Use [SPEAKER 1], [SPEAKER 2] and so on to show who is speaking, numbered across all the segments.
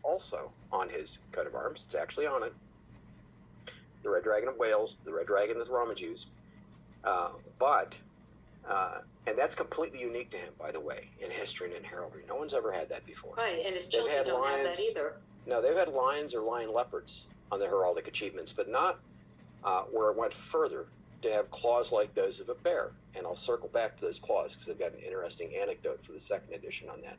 [SPEAKER 1] also on his coat of arms. It's actually on it. The Red Dragon of Wales, the Red Dragon that the Romans used. And that's completely unique to him, by the way, in history and in heraldry. No one's ever had that before.
[SPEAKER 2] Right, and his children don't have that either.
[SPEAKER 1] No, they've had lions or lion leopards on their heraldic achievements, but not where it went further to have claws like those of a bear. And I'll circle back to those claws because I've got an interesting anecdote for the second edition on that.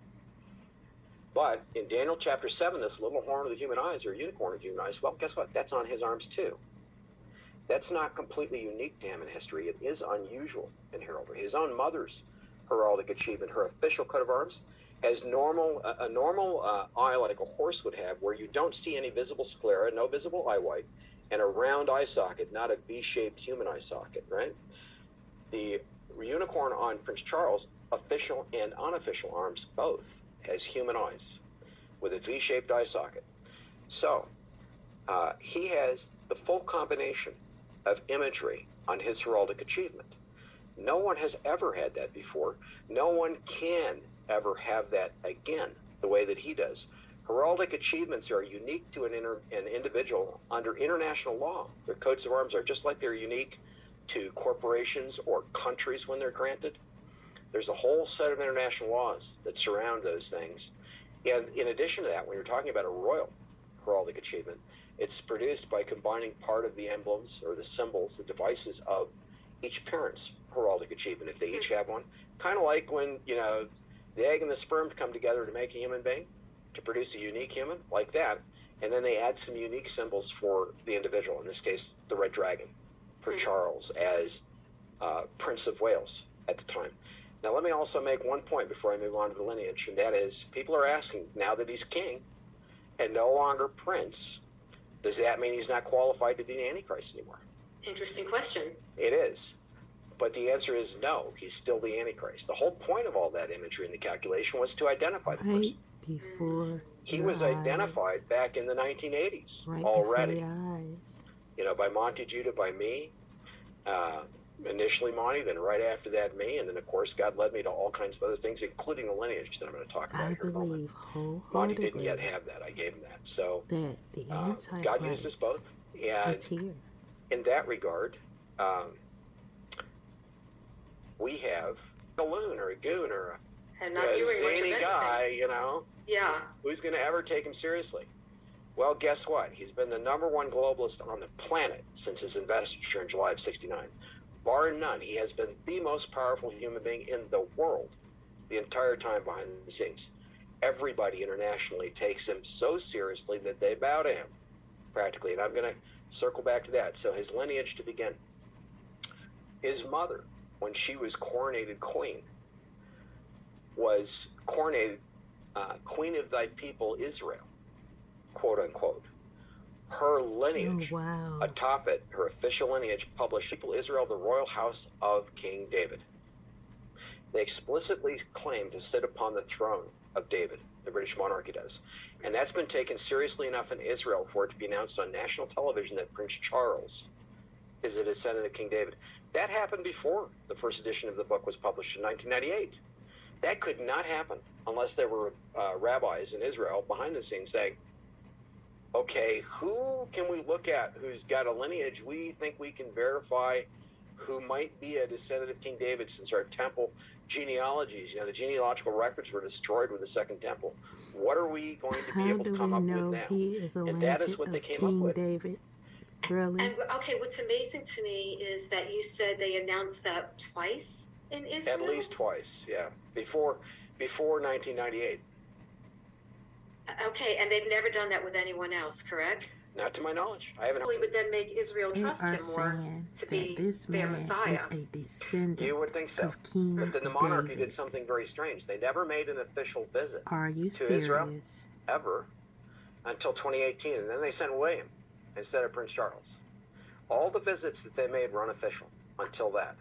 [SPEAKER 1] But in Daniel chapter 7, this little horn of the human eyes, or unicorn of the human eyes, well, guess what? That's on his arms too. That's not completely unique to him in history. It is unusual in heraldry. His own mother's heraldic achievement, her official coat of arms, has a normal eye like a horse would have, where you don't see any visible sclera, no visible eye white, and a round eye socket, not a V-shaped human eye socket, right? The unicorn on Prince Charles, official and unofficial arms, both, has human eyes with a V-shaped eye socket. So he has the full combination of imagery on his heraldic achievement. No one has ever had that before. No one can ever have that again the way that he does. Heraldic achievements are unique to an individual under international law. Their coats of arms are just like they're unique to corporations or countries when they're granted. There's a whole set of international laws that surround those things. And in addition to that, when you're talking about a royal heraldic achievement, it's produced by combining part of the emblems or the symbols, the devices of each parent's heraldic achievement, if they each have one. Kind of like when, the egg and the sperm come together to make a human being, to produce a unique human, like that. And then they add some unique symbols for the individual, in this case, the Red Dragon, for Charles as Prince of Wales at the time. Now, let me also make one point before I move on to the lineage, and that is, people are asking, now that he's king and no longer prince, does that mean he's not qualified to be the Antichrist anymore?
[SPEAKER 2] Interesting question.
[SPEAKER 1] It is. But the answer is no, he's still the Antichrist. The whole point of all that imagery in the calculation was to identify the person.
[SPEAKER 3] Before
[SPEAKER 1] he was identified back in the 1980s already. By Monty Judah, by me. Initially Monty, then right after that me, and then of course God led me to all kinds of other things, including the lineage that I'm going to talk about here in a moment. Monty didn't yet have that. I gave him that. So
[SPEAKER 3] that the Antichrist
[SPEAKER 1] God used us both. And
[SPEAKER 3] here.
[SPEAKER 1] In that regard, we have a loon or a goon or a zany guy, who's going to ever take him seriously? Well, guess what? He's been the #1 globalist on the planet since his investiture in July of '69. Bar none, he has been the most powerful human being in the world the entire time behind the scenes. Everybody internationally takes him so seriously that they bow to him, practically. And I'm going to circle back to that. So his lineage to begin. His mother, when she was coronated queen, was coronated Queen of thy people Israel, quote unquote. Her lineage, atop it, her official lineage, published People Israel, the royal house of King David. They explicitly claim to sit upon the throne of David, the British monarchy does. And that's been taken seriously enough in Israel for it to be announced on national television that Prince Charles is a descendant of King David. That happened before the first edition of the book was published in 1998. That could not happen unless there were rabbis in Israel behind the scenes saying, okay, who can we look at who's got a lineage we think we can verify who might be a descendant of King David, since our temple genealogies, the genealogical records were destroyed with the Second Temple. What are we going to be able to come up with now? And that is what they came up with.
[SPEAKER 3] David. Really?
[SPEAKER 2] And okay, what's amazing to me is that you said they announced that twice in Israel?
[SPEAKER 1] At least twice, yeah. Before 1998.
[SPEAKER 2] Okay, and they've never done that with anyone else, correct?
[SPEAKER 1] Not to my knowledge. I haven't.
[SPEAKER 2] Would then make Israel trust him more to be their Messiah.
[SPEAKER 1] You would think so. But then the monarchy did something very strange. They never made an official visit to Israel ever until 2018, and then they sent William instead of Prince Charles. All the visits that they made were unofficial until that.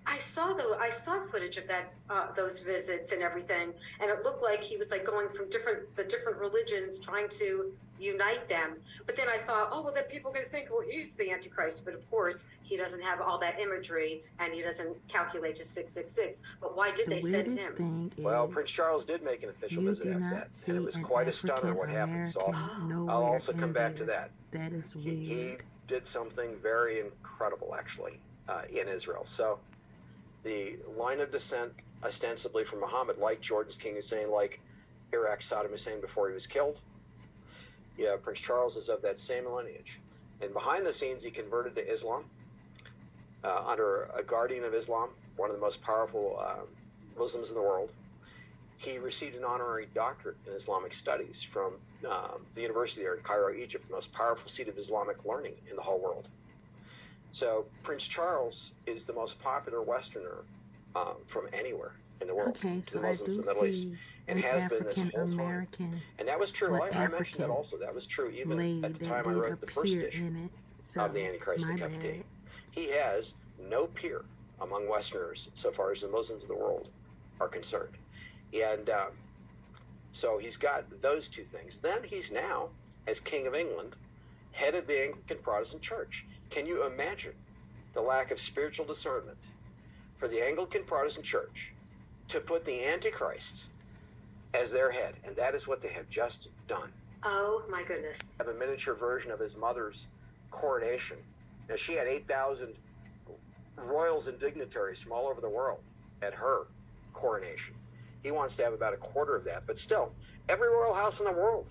[SPEAKER 2] I saw footage of that, those visits and everything, and it looked like he was like going from the different religions, trying to unite them. But then I thought, oh well, then people are going to think, well, he's the Antichrist. But of course, he doesn't have all that imagery, and he doesn't calculate to 666. But why did
[SPEAKER 3] The
[SPEAKER 2] they send
[SPEAKER 3] weirdest
[SPEAKER 2] him?
[SPEAKER 3] thing is
[SPEAKER 1] Well, Prince Charles did make an official
[SPEAKER 3] you
[SPEAKER 1] visit
[SPEAKER 3] do
[SPEAKER 1] after
[SPEAKER 3] not
[SPEAKER 1] that,
[SPEAKER 3] see
[SPEAKER 1] and it was
[SPEAKER 3] an
[SPEAKER 1] quite a stunner what
[SPEAKER 3] African
[SPEAKER 1] happened. So
[SPEAKER 3] American nowhere
[SPEAKER 1] I'll also
[SPEAKER 3] in
[SPEAKER 1] come back to
[SPEAKER 3] there.
[SPEAKER 1] that.
[SPEAKER 3] That is
[SPEAKER 1] He
[SPEAKER 3] weird.
[SPEAKER 1] did something very incredible, actually, in Israel. So the line of descent, ostensibly from Muhammad, like Jordan's King Hussein, like Iraq's Saddam Hussein before he was killed. Yeah, Prince Charles is of that same lineage. And behind the scenes, he converted to Islam under a guardian of Islam, one of the most powerful Muslims in the world. He received an honorary doctorate in Islamic studies from the university there in Cairo, Egypt, the most powerful seat of Islamic learning in the whole world. So Prince Charles is the most popular Westerner from anywhere in the world
[SPEAKER 3] Okay,
[SPEAKER 1] to
[SPEAKER 3] so
[SPEAKER 1] the
[SPEAKER 3] I
[SPEAKER 1] Muslims
[SPEAKER 3] do
[SPEAKER 1] in the Middle East,
[SPEAKER 3] see
[SPEAKER 1] and
[SPEAKER 3] an
[SPEAKER 1] has been this
[SPEAKER 3] African
[SPEAKER 1] whole time.
[SPEAKER 3] American
[SPEAKER 1] And that was true.
[SPEAKER 3] or
[SPEAKER 1] I mentioned that
[SPEAKER 3] African
[SPEAKER 1] also. That was true even
[SPEAKER 3] lady
[SPEAKER 1] at the
[SPEAKER 3] that
[SPEAKER 1] time I
[SPEAKER 3] did
[SPEAKER 1] wrote the first
[SPEAKER 3] appear
[SPEAKER 1] issue
[SPEAKER 3] in it. So
[SPEAKER 1] of the Antichrist,
[SPEAKER 3] my
[SPEAKER 1] the Cupcake.
[SPEAKER 3] bad.
[SPEAKER 1] He has no peer among Westerners so far as the Muslims of the world are concerned. And so he's got those two things. Then he's now, as King of England, head of the Anglican Protestant Church. Can you imagine the lack of spiritual discernment for the Anglican Protestant Church to put the Antichrist as their head? And that is what they have just done.
[SPEAKER 2] Oh my goodness.
[SPEAKER 1] Have a miniature version of his mother's coronation. Now, she had 8,000 royals and dignitaries from all over the world at her coronation. He wants to have about a quarter of that, but still, every royal house in the world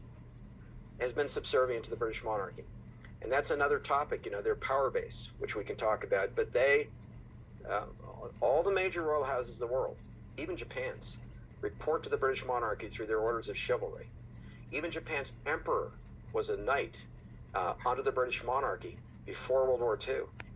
[SPEAKER 1] has been subservient to the British monarchy. And that's another topic, their power base, which we can talk about. But they, all the major royal houses of the world, even Japan's, report to the British monarchy through their orders of chivalry. Even Japan's emperor was a knight under the British monarchy before World War II.